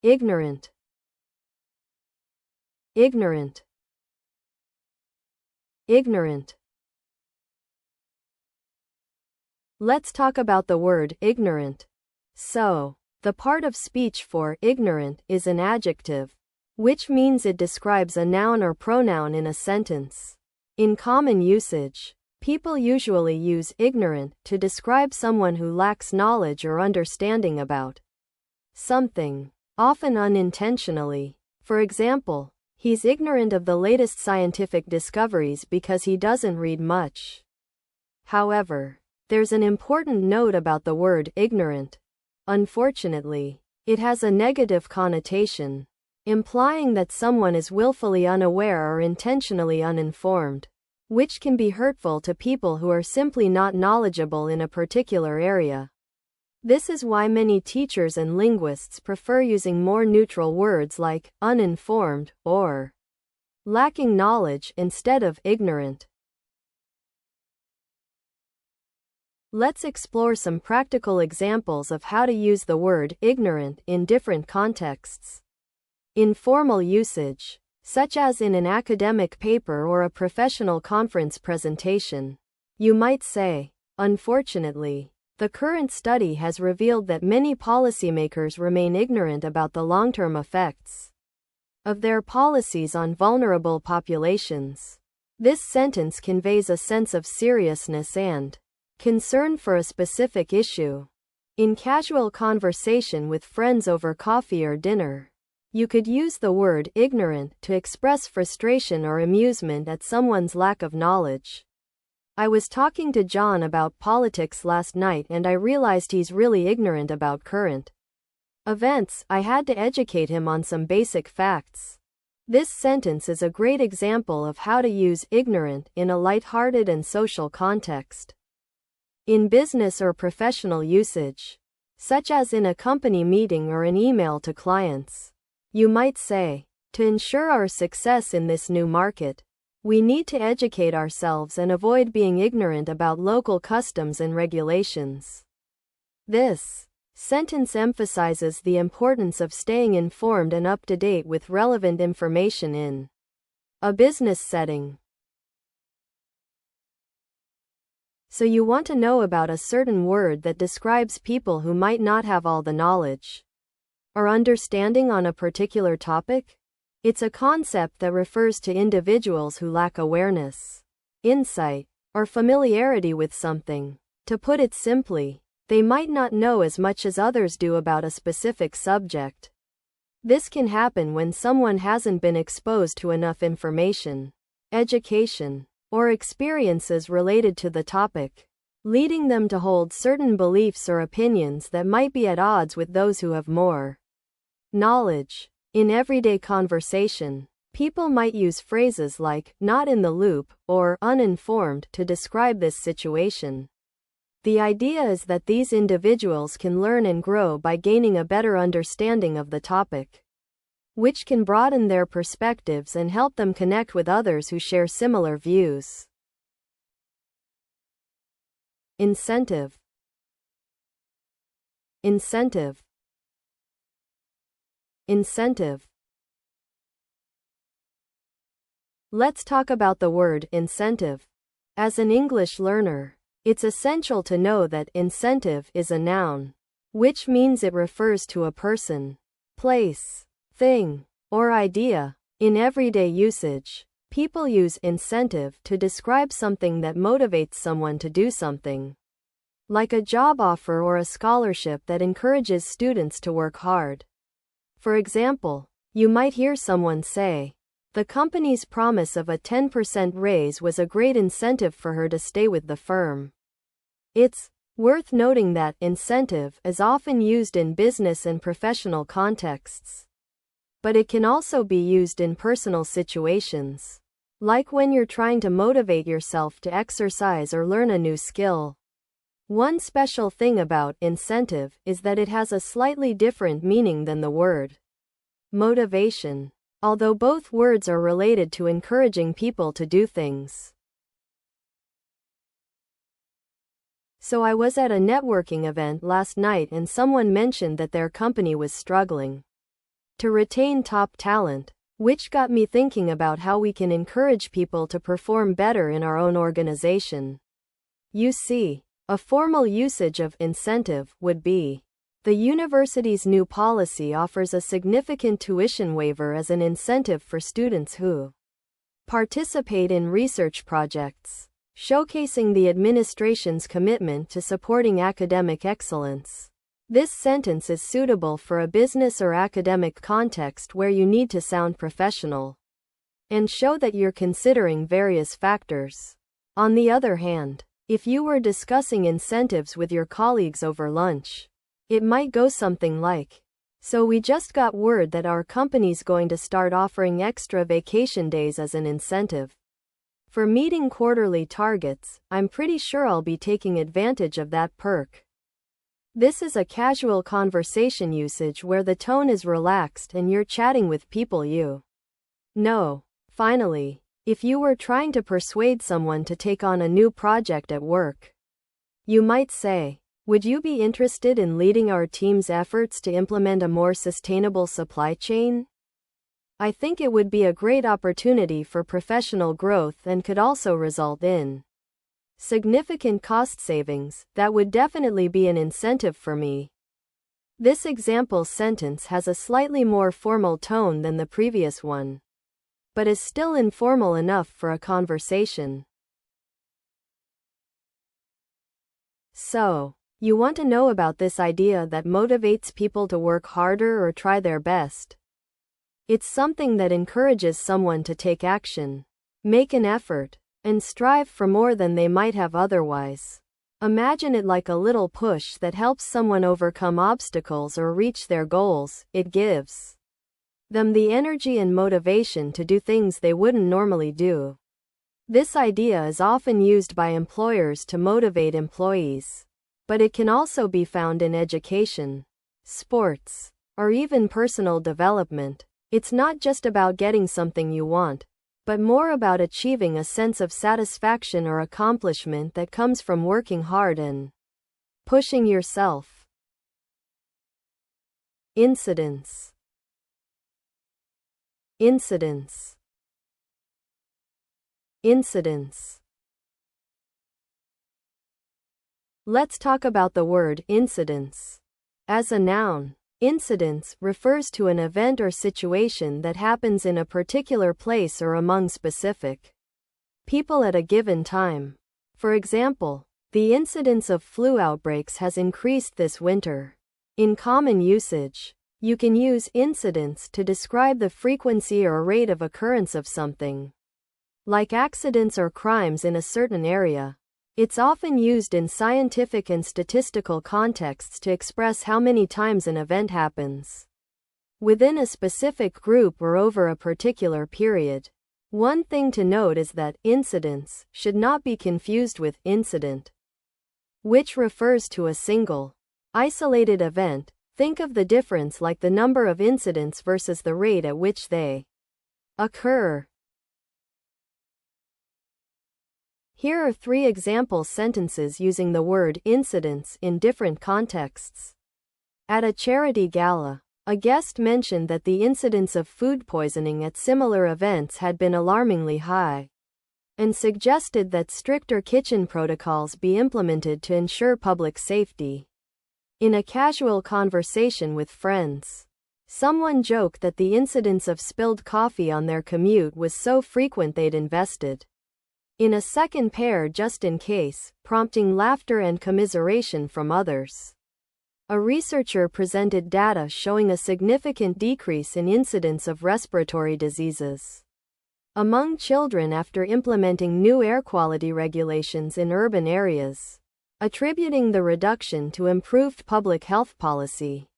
ignorant, ignorant, ignorant. Let's talk about the word ignorant. So, the part of speech for ignorant is an adjective, which means it describes a noun or pronoun in a sentence. In common usage, people usually use ignorant to describe someone who lacks knowledge or understanding about something, often unintentionally. For example, he's ignorant of the latest scientific discoveries because he doesn't read much. However, there's an important note about the word ignorant. Unfortunately, it has a negative connotation, implying that someone is willfully unaware or intentionally uninformed, which can be hurtful to people who are simply not knowledgeable in a particular area. This is why many teachers and linguists prefer using more neutral words like uninformed or lacking knowledge instead of ignorant. Let's explore some practical examples of how to use the word ignorant in different contexts. In formal usage, such as in an academic paper or a professional conference presentation, you might say, "Unfortunately, the current study has revealed that many policymakers remain ignorant about the long-term effects of their policies on vulnerable populations." This sentence conveys a sense of seriousness and concern for a specific issue. In casual conversation with friends over coffee or dinner, you could use the word ignorant to express frustration or amusement at someone's lack of knowledge. "I was talking to John about politics last night and I realized he's really ignorant about current events. I had to educate him on some basic facts." This sentence is a great example of how to use ignorant in a lighthearted and social context. In business or professional usage, such as in a company meeting or an email to clients, you might say, "To ensure our success in this new market, we need to educate ourselves and avoid being ignorant about local customs and regulations." This sentence emphasizes the importance of staying informed and up to date with relevant information in a business setting. So you want to know about a certain word that describes people who might not have all the knowledge or understanding on a particular topic? It's a concept that refers to individuals who lack awareness, insight, or familiarity with something. To put it simply, they might not know as much as others do about a specific subject. This can happen when someone hasn't been exposed to enough information, education, or experiences related to the topic, leading them to hold certain beliefs or opinions that might be at odds with those who have more knowledge. In everyday conversation, people might use phrases like "not in the loop" or "uninformed" to describe this situation. The idea is that these individuals can learn and grow by gaining a better understanding of the topic, which can broaden their perspectives and help them connect with others who share similar views. Incentive, incentive, incentive. Let's talk about the word incentive. As an English learner, it's essential to know that incentive is a noun, which means it refers to a person, place, thing, or idea. In everyday usage, people use incentive to describe something that motivates someone to do something, like a job offer or a scholarship that encourages students to work hard. For example, you might hear someone say, "The company's promise of a 10% raise was a great incentive for her to stay with the firm." It's worth noting that incentive is often used in business and professional contexts, but it can also be used in personal situations, like when you're trying to motivate yourself to exercise or learn a new skill. One special thing about incentive is that it has a slightly different meaning than the word motivation, although both words are related to encouraging people to do things. So I was at a networking event last night and someone mentioned that their company was struggling. to retain top talent, which got me thinking about how we can encourage people to perform better in our own organization. You see, a formal usage of incentive would be: the university's new policy offers a significant tuition waiver as an incentive for students who participate in research projects, showcasing the administration's commitment to supporting academic excellence. This sentence is suitable for a business or academic context where you need to sound professional and show that you're considering various factors. On the other hand, if you were discussing incentives with your colleagues over lunch, it might go something like, "So we just got word that our company's going to start offering extra vacation days as an incentive for meeting quarterly targets. I'm pretty sure I'll be taking advantage of that perk." This is a casual conversation usage where the tone is relaxed and you're chatting with people you know. Finally, if you were trying to persuade someone to take on a new project at work, you might say, "Would you be interested in leading our team's efforts to implement a more sustainable supply chain? I think it would be a great opportunity for professional growth and could also result in significant cost savings. That would definitely be an incentive for me." This example sentence has a slightly more formal tone than the previous one, but is still informal enough for a conversation. So, you want to know about this idea that motivates people to work harder or try their best? It's something that encourages someone to take action, make an effort, and strive for more than they might have otherwise. Imagine it like a little push that helps someone overcome obstacles or reach their goals. It gives them the energy and motivation to do things they wouldn't normally do. This idea is often used by employers to motivate employees, but it can also be found in education, sports, or even personal development. It's not just about getting something you want, but more about achieving a sense of satisfaction or accomplishment that comes from working hard and pushing yourself. Incidents. Incidents. Incidents. Let's talk about the word incidents. As a noun, incidents refers to an event or situation that happens in a particular place or among specific people at a given time. For example, the incidence of flu outbreaks has increased this winter. In common usage, you can use incidents to describe the frequency or rate of occurrence of something, like accidents or crimes in a certain area. It's often used in scientific and statistical contexts to express how many times an event happens within a specific group or over a particular period. One thing to note is that incidence should not be confused with incident, which refers to a single, isolated event. Think of the difference like the number of incidents versus the rate at which they occur. Here are 3 example sentences using the word incidents in different contexts. At a charity gala, a guest mentioned that the incidence of food poisoning at similar events had been alarmingly high, and suggested that stricter kitchen protocols be implemented to ensure public safety. In a casual conversation with friends, someone joked that the incidence of spilled coffee on their commute was so frequent they'd invested in a second pair just in case, prompting laughter and commiseration from others. A researcher presented data showing a significant decrease in incidence of respiratory diseases among children after implementing new air quality regulations in urban areas, attributing the reduction to improved public health policy.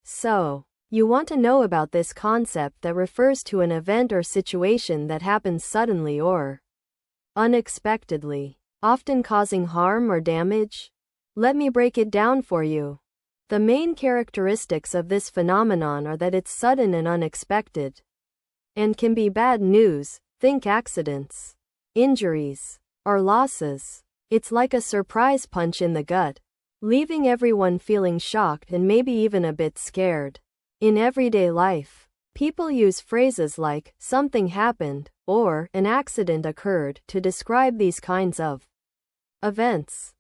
So, you want to know about this concept that refers to an event or situation that happens suddenly or unexpectedly, often causing harm or damage? Let me break it down for you. The main characteristics of this phenomenon are that it's sudden and unexpected, and can be bad news. Think accidents, injuries, or losses. It's like a surprise punch in the gut. leaving everyone feeling shocked and maybe even a bit scared. In everyday life, people use phrases like, something happened, or, an accident occurred, to describe these kinds of events.